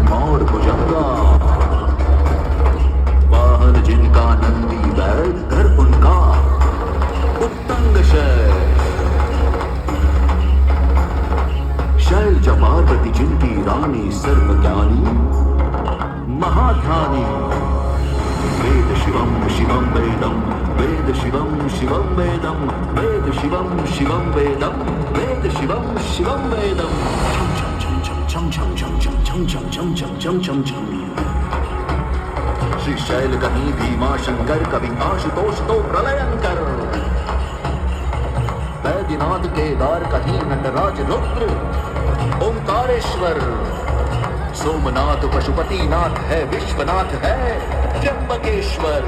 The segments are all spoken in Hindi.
मोर भुजंगा, वाहन जिनका नंदी बैल, घर उनका उत्तंग शैल। शैलजा पार्वती जिनकी रानी, सर्वज्ञानी महाध्यानी। वेद शिवम शिवम वेदम, वेद शिवम शिवम वेदम, वेद शिवम शिवम वेदम, वेद शिवम शिवम वेदम। छम छम छम छम छम छम छम छम छम छम छम। श्री शैल कहीं भीमा शंकर, कवि आशुतोष तो प्रलयंकर। वैद्यनाथ केदार कहीं नटराज रुद्र ओंकारेश्वर। सोमनाथ पशुपतिनाथ है, विश्वनाथ है त्र्यंबकेश्वर।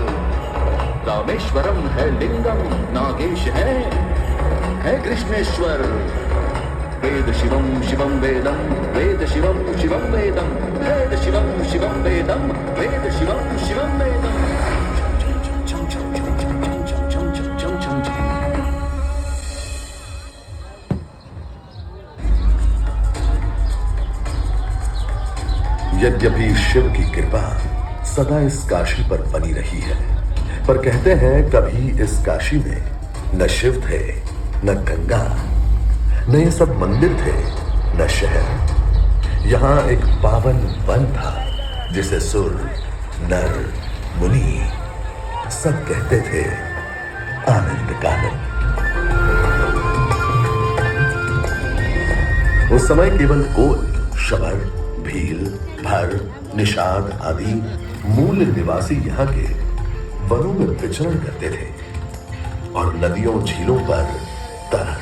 रामेश्वरम है लिंगम, नागेश है कृष्णेश्वर। वेद शिवम शिवम वेदम, वेद शिवम शिवम वेदम, वेद शिवम शिवम वेदम, वेद शिवम शिवम वेदम। यद्यपि शिव की कृपा सदा इस काशी पर बनी रही है, पर कहते हैं कभी इस काशी में न शिव थे, न गंगा, न ये सब मंदिर थे, न शहर। यहां एक पावन वन था जिसे सुर, नर, मुनि सब कहते थे आनंद कानन। उस समय केवल कोल, शबर, भील, भर, निषाद आदि मूल निवासी यहां के वनों में विचरण करते थे और नदियों झीलों पर तरह।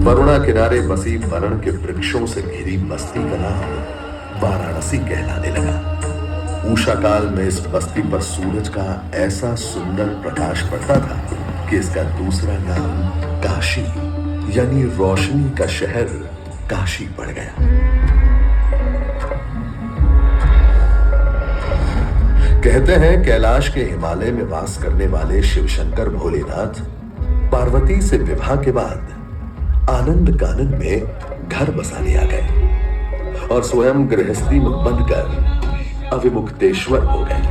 वरुणा किनारे बसी वरण के वृक्षों से घिरी बस्ती का नाम वाराणसी कहलाने लगा। उषा काल में इस बस्ती पर सूरज का ऐसा सुंदर प्रकाश पड़ता था कि इसका दूसरा नाम काशी यानी रोशनी का शहर काशी पड़ गया। कहते हैं कैलाश के हिमालय में वास करने वाले शिवशंकर भोलेनाथ पार्वती से विवाह के बाद आनंद कानन में घर बसाने आ गए और स्वयं गृहस्थी में बनकर अविमुक्तेश्वर हो गए।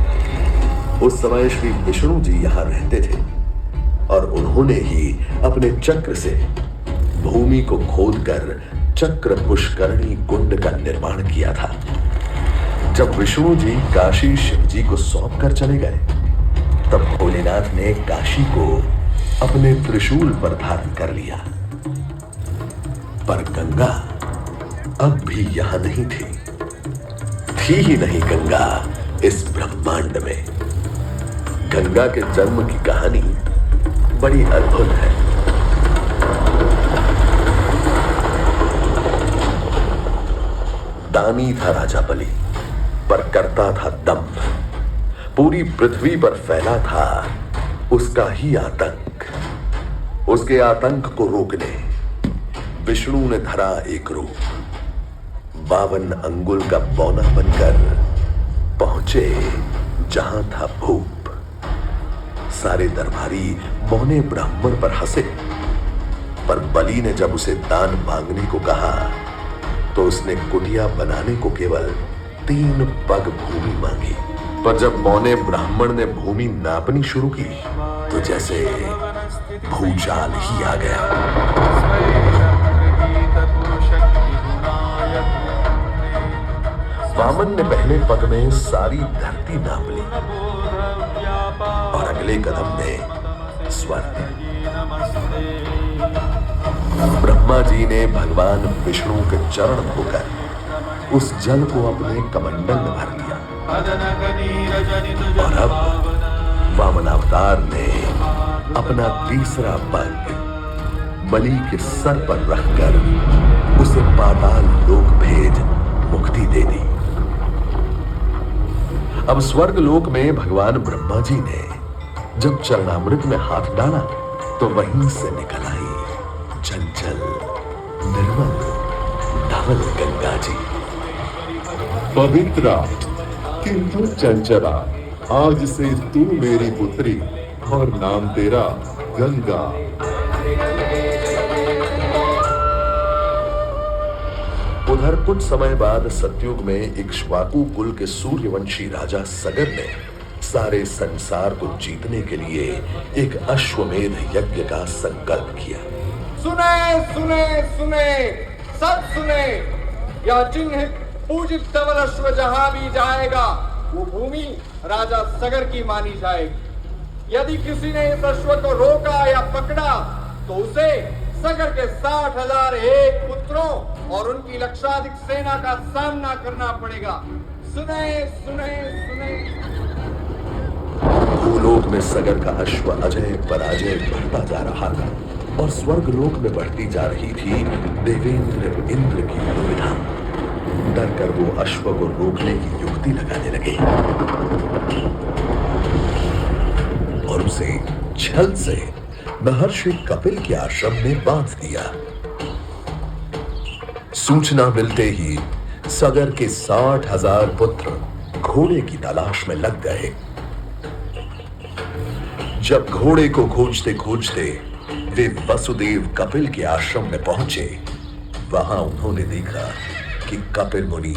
उस समय श्री विष्णु जी यहां रहते थे और उन्होंने ही अपने चक्र से भूमि को खोदकर चक्र पुष्करणी कुंड का निर्माण किया था। जब विष्णु जी काशी शिव जी को सौंप कर चले गए, तब भोलेनाथ ने काशी को अपने त्रिशूल पर धारण कर लिया। पर गंगा अब भी यहां नहीं थी ही नहीं गंगा इस ब्रह्मांड में। गंगा के जन्म की कहानी बड़ी अद्भुत है। दानी था राजा बलि, पर करता था दंभ। पूरी पृथ्वी पर फैला था उसका ही आतंक। उसके आतंक को रोकने विष्णु ने धरा एक रूप। 52 अंगुल का बौना बनकर पहुंचे जहां था भूप। सारे दरबारी बौने ब्राह्मण पर हंसे, पर बलि ने जब उसे दान मांगने को कहा तो उसने कुटिया बनाने को केवल 3 पग भूमि मांगी। पर जब बौने ब्राह्मण ने भूमि नापनी शुरू की तो जैसे भूचाल ही आ गया। वामन ने पहले पग में सारी धरती नाप ली और अगले कदम में स्वर्ग। ब्रह्मा जी ने भगवान विष्णु के चरण धोकर उस जल को अपने कमंडल में भर दिया और अब वामन अवतार ने अपना तीसरा पग बलि के सर पर रखकर उसे पाताल लोक भेज मुक्ति दे दी। अब स्वर्ग लोक में भगवान ब्रह्मा जी ने जब चरणामृत में हाथ डाला तो वहीं से निकल आई चंचल निर्मल धवल गंगा जी। पवित्रा किंतु चंचला, आज से तू मेरी पुत्री और नाम तेरा गंगा। उधर कुछ समय बाद सतयुग में इक्ष्वाकु कुल के सूर्यवंशी राजा सगर ने सारे संसार को जीतने के लिए एक अश्वमेध यज्ञ का संकल्प किया। सुने सुने सुने, सब सुने, यह चिन्ह पूजित धवल अश्व जहां भी जाएगा वो भूमि राजा सगर की मानी जाएगी। यदि किसी ने इस अश्व को रोका या पकड़ा तो उसे सगर के 60,001 पुत्रों और उनकी लक्षाधिक सेना का सामना करना पड़ेगा। सुने सुने सुने। भूलोक में सगर का अश्व अजय पराजय बढ़ता जा रहा था और स्वर्ग लोक में बढ़ती जा रही थी देवेंद्र इंद्र की दुविधा। डर कर वो अश्व को रोकने की युक्ति लगाने लगे और उसे छल से महर्षि कपिल के आश्रम में बांध दिया। सूचना मिलते ही सगर के 60,000 पुत्र घोड़े की तलाश में लग गए। जब घोड़े को खोजते खोजते वे वसुदेव कपिल के आश्रम में पहुंचे, वहां उन्होंने देखा कि कपिल मुनि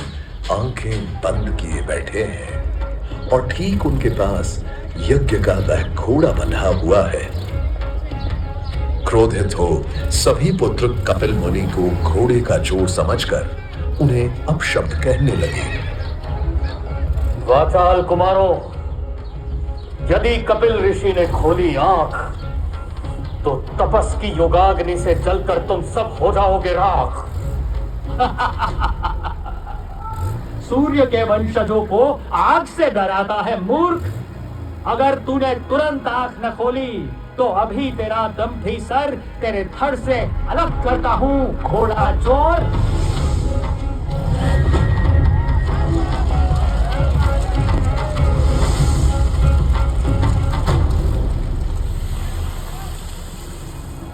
आंखें बंद किए बैठे हैं और ठीक उनके पास यज्ञ का वह घोड़ा बंधा हुआ है। क्रोधित हो सभी पुत्र कपिल मुनि को घोड़े का जोर समझकर उन्हें अपशब्द कहने लगे। वाचाल कुमारों, यदि कपिल ऋषि ने खोली आंख तो तपस की योगाग्नि से जलकर तुम सब हो जाओगे राख। सूर्य के वंशजों को आग से डराता है मूर्ख। अगर तूने तुरंत आंख न खोली तो अभी तेरा दम्भी सर तेरे धड़ से अलग करता हूं, घोड़ा चोर।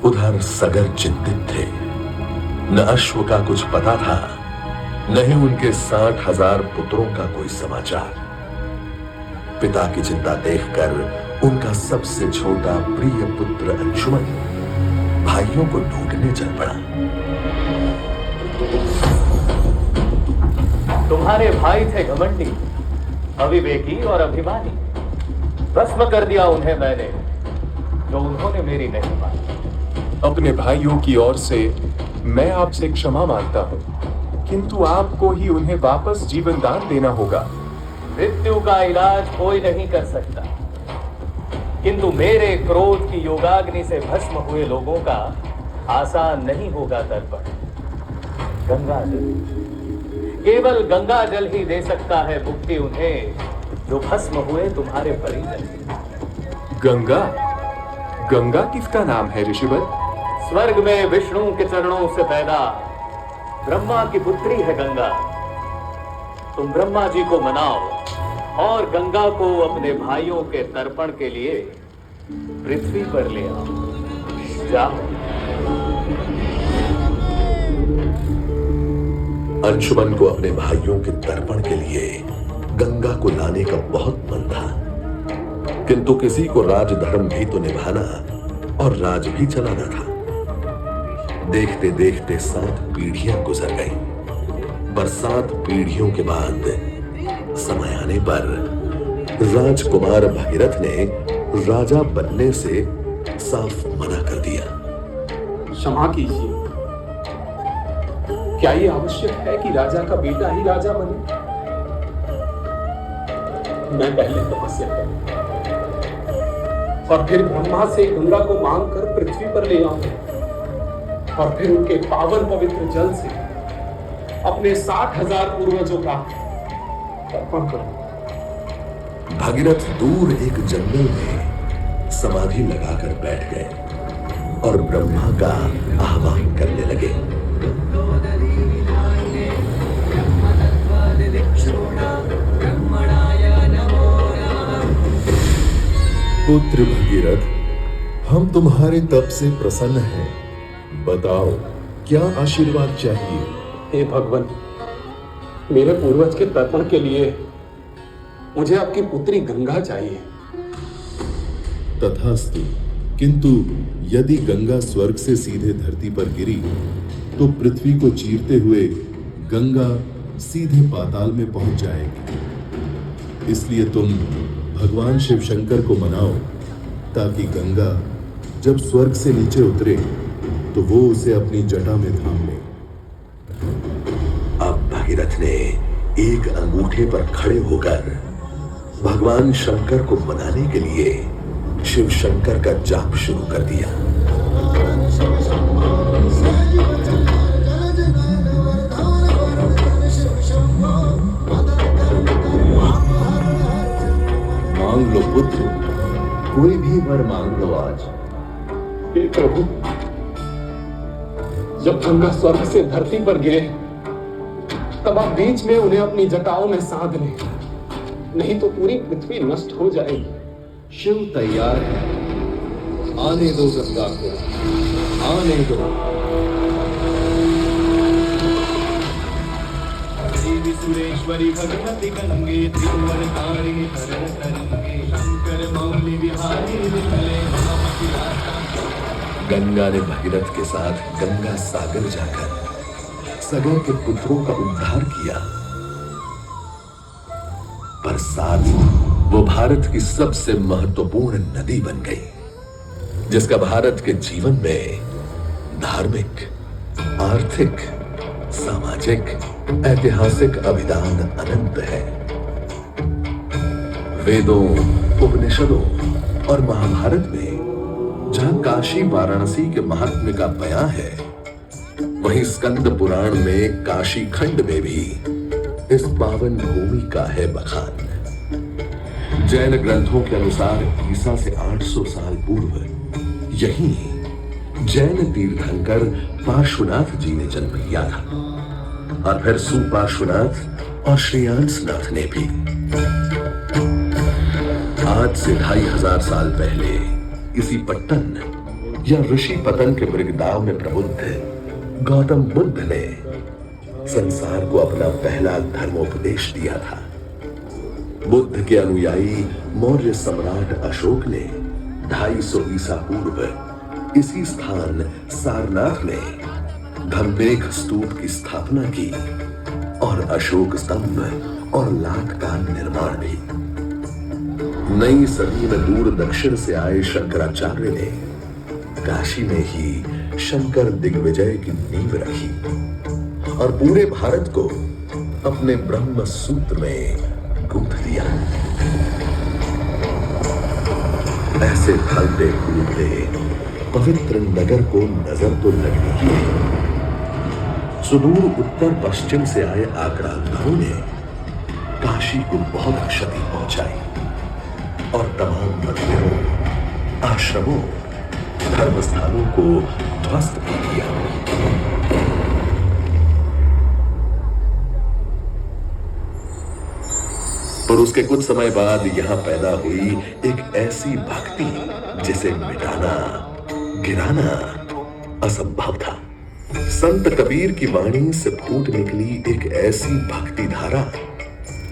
उधर सगर चिंतित थे। न अश्व का कुछ पता था, न ही उनके 60,000 पुत्रों का कोई समाचार। पिता की चिंता देखकर उनका सबसे छोटा प्रिय पुत्र अंशुमन भाइयों को ढूंढने चल पड़ा। तुम्हारे भाई थे घमंडी, अविवेकी और अभिमानी। भस्म कर दिया उन्हें मैंने, जो उन्होंने मेरी नहीं मानी। अपने भाइयों की ओर से मैं आपसे क्षमा मांगता हूँ, किंतु आपको ही उन्हें वापस जीवन दान देना होगा। मृत्यु का इलाज कोई नहीं कर सकता, किंतु मेरे क्रोध की योगाग्नि से भस्म हुए लोगों का आसान नहीं होगा तर्पण। गंगा जल, केवल गंगा जल ही दे सकता है मुक्ति उन्हें, जो भस्म हुए तुम्हारे परिजन। गंगा? गंगा किसका नाम है ऋषिवर? स्वर्ग में विष्णु के चरणों से पैदा ब्रह्मा की पुत्री है गंगा। तुम ब्रह्मा जी को मनाओ और गंगा को अपने भाइयों के तर्पण के लिए पृथ्वी पर ले आओ। जाओ। अंशुमन को अपने भाइयों के तर्पण के लिए गंगा को लाने का बहुत मन था, किंतु किसी को राजधर्म भी तो निभाना और राज भी चलाना था। देखते देखते 7 पीढ़ियां गुजर गईं, पर 7 पीढ़ियों के बाद समय आने पर राजकुमार भगीरथ ने राजा बनने से साफ मना कर दिया। क्षमा कीजिए, क्या ये आवश्यक है कि राजा का बेटा ही राजा बने? मैं पहले तपस्या करूं और फिर ब्रह्मा से गंगा को मांगकर पृथ्वी पर ले आऊं और फिर उनके पावन पवित्र जल से अपने 60,000 पूर्वजों का तर्पण करूं। भगीरथ दूर एक जंगल में समाधि लगाकर बैठ गए और ब्रह्मा का आह्वान करने लगे। पुत्र भगीरथ, हम तुम्हारे तप से प्रसन्न हैं। बताओ, क्या आशीर्वाद चाहिए? हे भगवान, मेरे पूर्वज के तर्पण के लिए मुझे आपकी पुत्री गंगा चाहिए। तथास्तु, किंतु यदि गंगा स्वर्ग से सीधे धरती पर गिरी तो पृथ्वी को चीरते हुए गंगा सीधे पाताल में पहुंच जाएगी। इसलिए तुम भगवान शिव शंकर को मनाओ ताकि गंगा जब स्वर्ग से नीचे उतरे तो वो उसे अपनी जटा में थाम ले। अब भगीरथ ने एक अंगूठे पर खड़े होकर भगवान शंकर को मनाने के लिए शिव शंकर का जाप शुरू कर दिया। मांग लो पुत्र, कोई भी वर मांग लो आज। हे प्रभु, जब गंगा स्वर्ग से धरती पर गिरे तब आप बीच में उन्हें अपनी जटाओं में साध लें, नहीं तो पूरी पृथ्वी नष्ट हो जाएगी। शिव तैयार है, आने दो गंगा को, आने दो। देवी सुरेश्वरी भगवती गंगे त्रिभुवन तारिणी हरण तरंगे शंकर मौली विहारी विमले भगवती राधा। गंगा ने भगीरथ के साथ गंगा सागर जाकर सगर के पुत्रों का उद्धार किया, पर साथ वो भारत की सबसे महत्वपूर्ण नदी बन गई, जिसका भारत के जीवन में धार्मिक, आर्थिक, सामाजिक, ऐतिहासिक अभिदान अनंत है। वेदों, उपनिषदों और महाभारत में जहां काशी वाराणसी के महात्म्य का बयां है, वहीं स्कंद पुराण में काशी खंड में भी इस पावन भूमि का है बखान। जैन ग्रंथों के अनुसार ईसा से 800 साल पूर्व यहीं जैन तीर्थंकर पार्श्वनाथ जी ने जन्म लिया था, और फिर सुपार्श्वनाथ और श्रेयांसनाथ ने भी। आज से 2500 साल पहले इसी पट्टन या ऋषि पतन के मृगदाव में प्रबुद्ध गौतम बुद्ध ने संसार को अपना पहला धर्मोपदेश दिया था। बुद्ध के अनुयायी मौर्य सम्राट अशोक ने 250 ईसा पूर्व इसी स्थान सारनाथ में धम्मेघ स्तूप की स्थापना की और अशोक स्तंभ और लाट का निर्माण भी। नई सदी में दूर दक्षिण से आए शंकराचार्य ने काशी में ही शंकर दिग्विजय की नींव रखी और पूरे भारत को अपने ब्रह्म सूत्र में गूंथ दिया। ऐसे फलते फूलते पवित्र नगर को नजर तो लगनी ही है। सुदूर उत्तर पश्चिम से आए आक्रांताओं ने काशी को बहुत क्षति पहुंचाई और तमाम मंदिरों, आश्रमों, धर्मस्थानों को ध्वस्त भी किया। पर उसके कुछ समय बाद यहां पैदा हुई एक ऐसी भक्ति जिसे मिटाना, गिराना असंभव था। संत कबीर की वाणी से फूट निकली एक ऐसी भक्ति धारा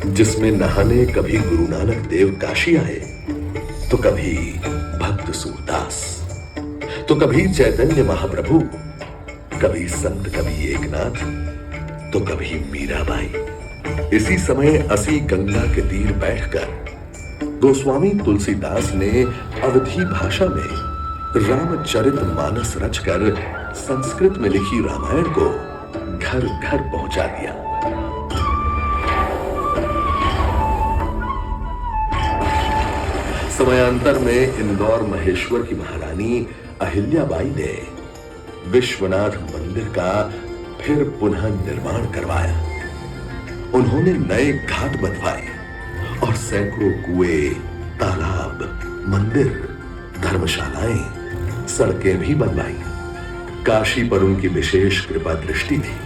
जिसमें नहाने कभी गुरु नानक देव काशी आए, तो कभी भक्त सूरदास, तो कभी चैतन्य महाप्रभु, कभी संत कभी एकनाथ, तो कभी मीराबाई। इसी समय असी गंगा के तीर बैठकर गोस्वामी तुलसीदास ने अवधी भाषा में रामचरित मानस रचकर संस्कृत में लिखी रामायण को घर घर पहुंचा दिया। समयांतर में इंदौर महेश्वर की महारानी अहिल्याबाई ने विश्वनाथ मंदिर का फिर पुनः निर्माण करवाया। उन्होंने नए घाट बनवाए और सैकड़ों कुएं, तालाब, मंदिर, धर्मशालाएं, सड़कें भी बनवाई। काशी पर उनकी विशेष कृपा दृष्टि थी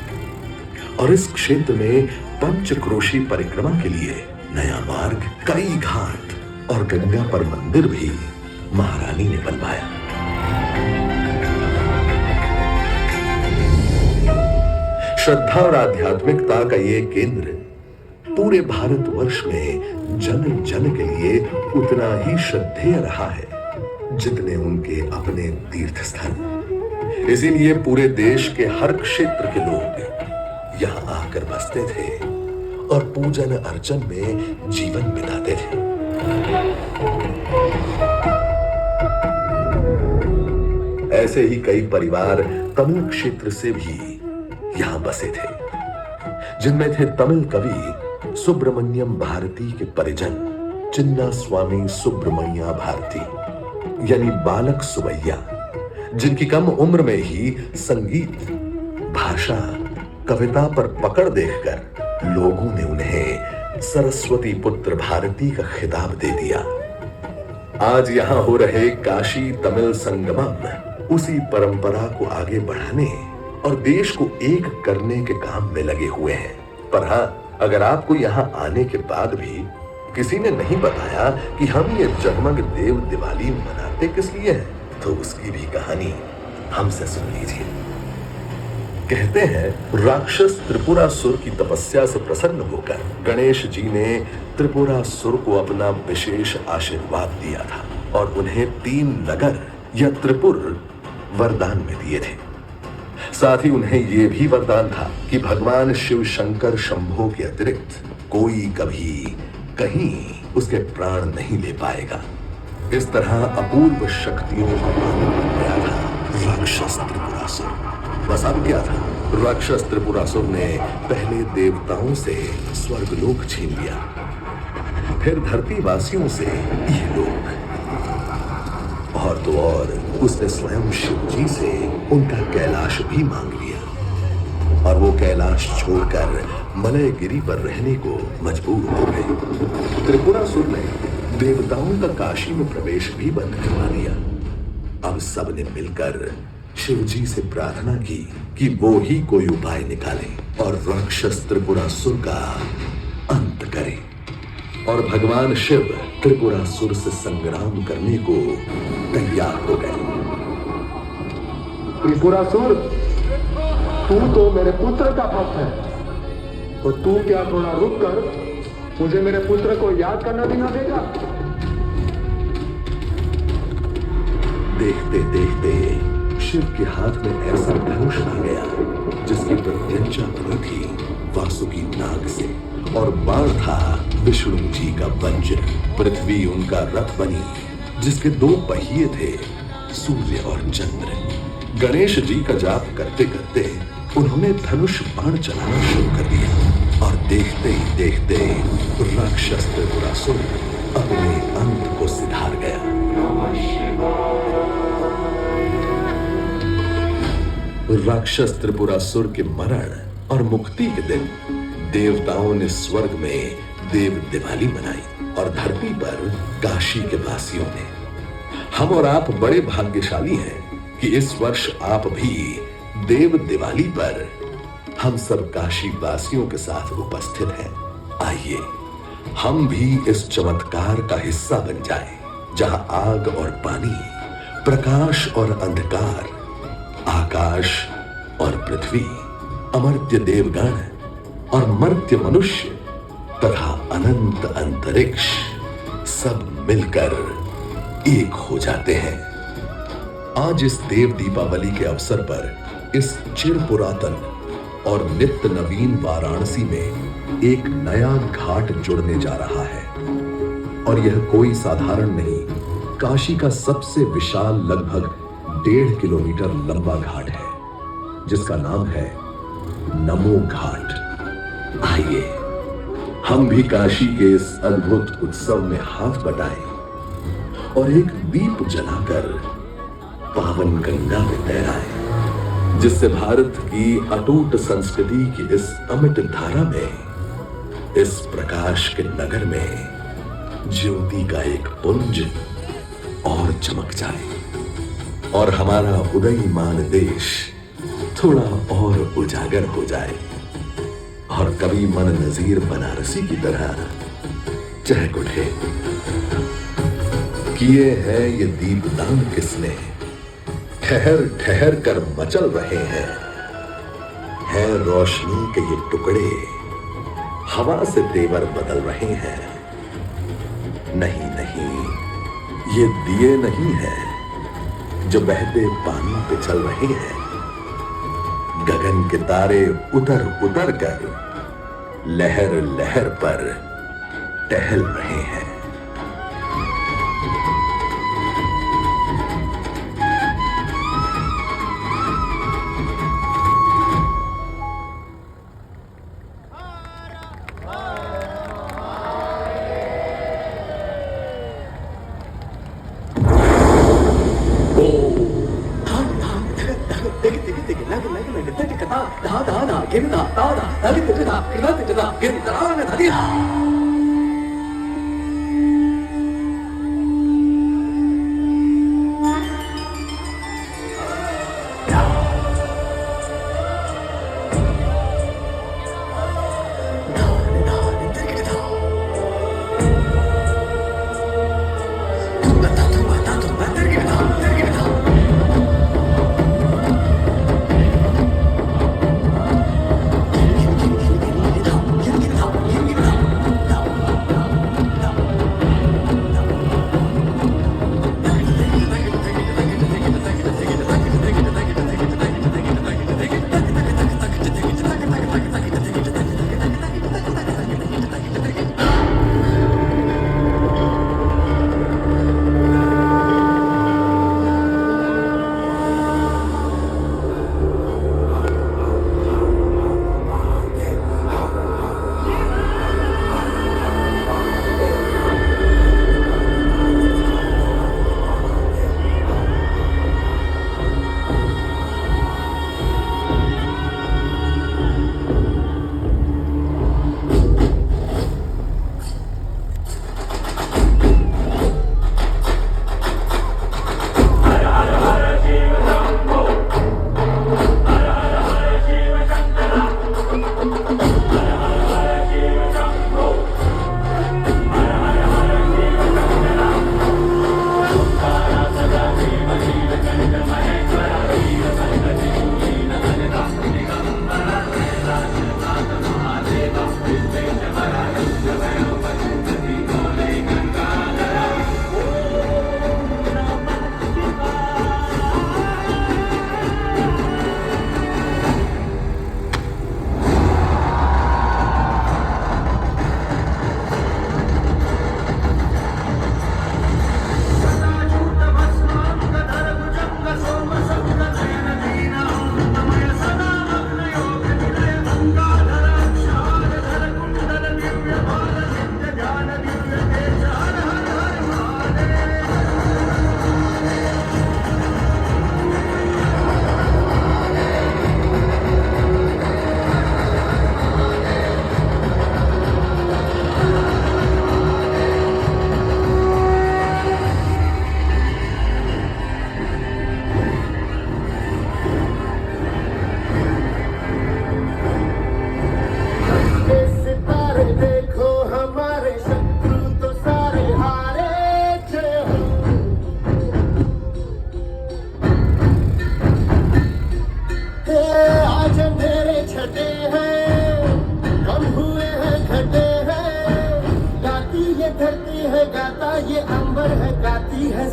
और इस क्षेत्र में पंचक्रोशी परिक्रमा के लिए नया मार्ग, कई घाट और गंगा पर मंदिर भी महारानी ने बनवाया। श्रद्धा और आध्यात्मिकता का ये केंद्र पूरे भारतवर्ष में जन जन के लिए उतना ही श्रद्धेय रहा है जितने उनके अपने तीर्थ स्थल। इसीलिए पूरे देश के हर क्षेत्र के लोग यहाँ आकर बसते थे और पूजन अर्चन में जीवन बिताते थे। ऐसे ही कई परिवार तमिल क्षेत्र से भी यहां बसे थे, जिनमें थे तमिल कवि सुब्रमण्यम भारती के परिजन चिन्ना स्वामी सुब्रमण्या भारती यानी बालक सुबैया, जिनकी कम उम्र में ही संगीत, भाषा, कविता पर पकड़ देखकर लोगों ने उन्हें सरस्वती पुत्र भारती का खिताब दे दिया। आज यहां हो रहे काशी तमिल संगमम उसी परंपरा को आगे बढ़ाने और देश को एक करने के काम में लगे हुए हैं। पर हां, अगर आपको यहां आने के बाद भी किसी ने नहीं बताया कि हम ये जगमग देव दिवाली मनाते किस लिए हैं, तो उसकी भी कहानी हमसे सुन लीजिए। कहते हैं राक्षस त्रिपुरासुर की तपस्या से प्रसन्न होकर गणेश जी ने त्रिपुरासुर को अपना विशेष आशीर्वाद दिया था और उन्हें 3 नगर या त्रिपुर वरदान में दिए थे। साथ ही उन्हें यह भी वरदान था कि भगवान शिव शंकर शंभो के अतिरिक्त कोई कभी कहीं उसके प्राण नहीं ले पाएगा। इस तरह अपूर्व शक्तियों का मानव बन गया था राक्षस त्रिपुरासुर। बस अब क्या था, राक्षस त्रिपुरासुर ने पहले देवताओं से स्वर्गलोक छीन लिया, फिर धरती वासियों से ये लोक, और तो और उसने स्वयं शिव जी से उनका कैलाश भी मांग लिया और वो कैलाश छोड़कर मलयगिरी पर रहने को मजबूर हो गए। त्रिपुरासुर ने देवताओं का काशी में प्रवेश भी बंद करवा दिया। अब सब ने मिलकर शिव जी से प्रार्थना की कि वो ही कोई उपाय निकाले और राक्षस त्रिपुरासुर का अंत करे। और भगवान शिव त्रिपुरासुर से संग्राम करने को तैयार हो गए। त्रिपुरासुर, तू तो मेरे पुत्र का भक्त है, तो तू क्या थोड़ा रुक कर मुझे मेरे पुत्र को याद करना भी ना देगा? देखते देखते शिव के हाथ में ऐसा धनुष आ गया जिसकी प्रत्यंचा बनी थी वासुकी नाग से, और बाण था विष्णु जी का वज्र। पृथ्वी उनका रथ बनी जिसके 2 पहिए थे, सूर्य और चंद्र। गणेश जी का जाप करते करते उन्होंने धनुष बाण चलाना शुरू कर दिया और देखते ही देखते राक्षस त्रिपुरासुर अपने अंत को सिधार गया। राक्षस त्रिपुरासुर के मरण और मुक्ति के दिन देवताओं ने स्वर्ग में देव दिवाली मनाई और धरती पर काशी के वासियों ने। हम और आप बड़े भाग्यशाली हैं कि इस वर्ष आप भी देव दिवाली पर हम सब काशी वासियों के साथ उपस्थित हैं। आइए हम भी इस चमत्कार का हिस्सा बन जाएं, जहां आग और पानी, प्रकाश और अंधकार, आकाश और पृथ्वी, अमर्त्य देवगण और मर्त्य मनुष्य तथा अनंत अंतरिक्ष सब मिलकर एक हो जाते हैं। आज इस देव दीपावली के अवसर पर इस चिर पुरातन और नित्य नवीन वाराणसी में एक नया घाट जुड़ने जा रहा है, और यह कोई साधारण नहीं, काशी का सबसे विशाल लगभग 1.5 किलोमीटर लंबा घाट है, जिसका नाम है नमो घाट। आइए हम भी काशी के इस अद्भुत उत्सव में हाथ बटाएं और एक दीप जलाकर पावन गंगा में तैराएं, जिससे भारत की अटूट संस्कृति की इस अमिट धारा में, इस प्रकाश के नगर में ज्योति का एक पुंज और चमक जाए और हमारा उदयमान देश थोड़ा और उजागर हो जाए और कभी मन नजीर बनारसी की तरह चहक उठे। किए हैं ये दीपदान किसने, ठहर ठहर कर मचल रहे हैं, है रोशनी के ये टुकड़े हवा से तेवर बदल रहे हैं। नहीं नहीं, ये दिए नहीं है जो बहते पानी पे चल रहे हैं, गगन के तारे उतर उतर कर लहर लहर पर टहल रहे हैं।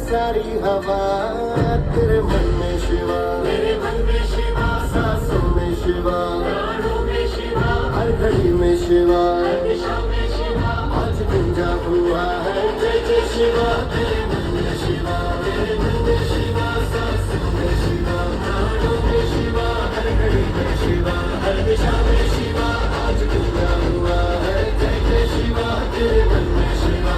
सारी हवा तेरे मन में शिवा, मेरे मन में शिवा, सांसों में शिवा, प्राणों में शिवा, हर घड़ी में शिवा, हर दिशा में शिवा, आज गुंजा हुआ है जय जय शिवा। तेरे मन में शिवा, मेरे मन में शिवा, सांसों में शिवा, प्राणों में शिवा, हर घड़ी में शिवा, हर दिशा में शिवा, आज गुंजा हुआ है जय जय शिवा। तेरे मन में शिवा।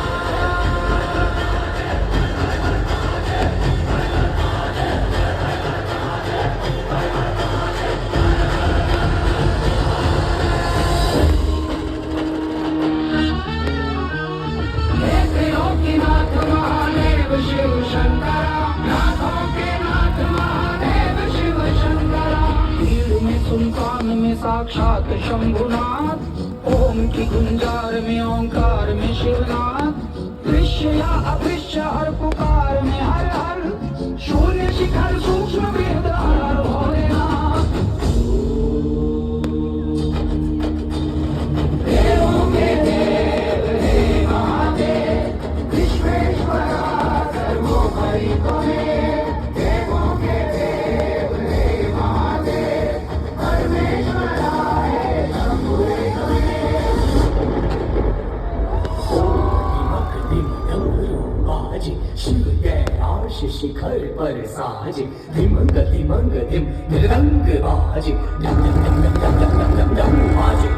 सुल्तान में साक्षात शंभुनाथ, ओम की गुंजार में ओंकार में शिवनाथ, दृश्य या अदृश्य हर पुकार में हर हर, शून्य शिखर सूक्ष्म वेद हर हर भोलेनाथ। देवों के देव हे महादेव, विश्वेश्वरा सर्वोपरि त्वमेव। देवों के देव हे महादेव, शिखर पर साजे धिमंग धिमंग धिम मृदंग बाजे डम डम डम डम डम डम डम डम डम बाजे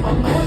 Bam bam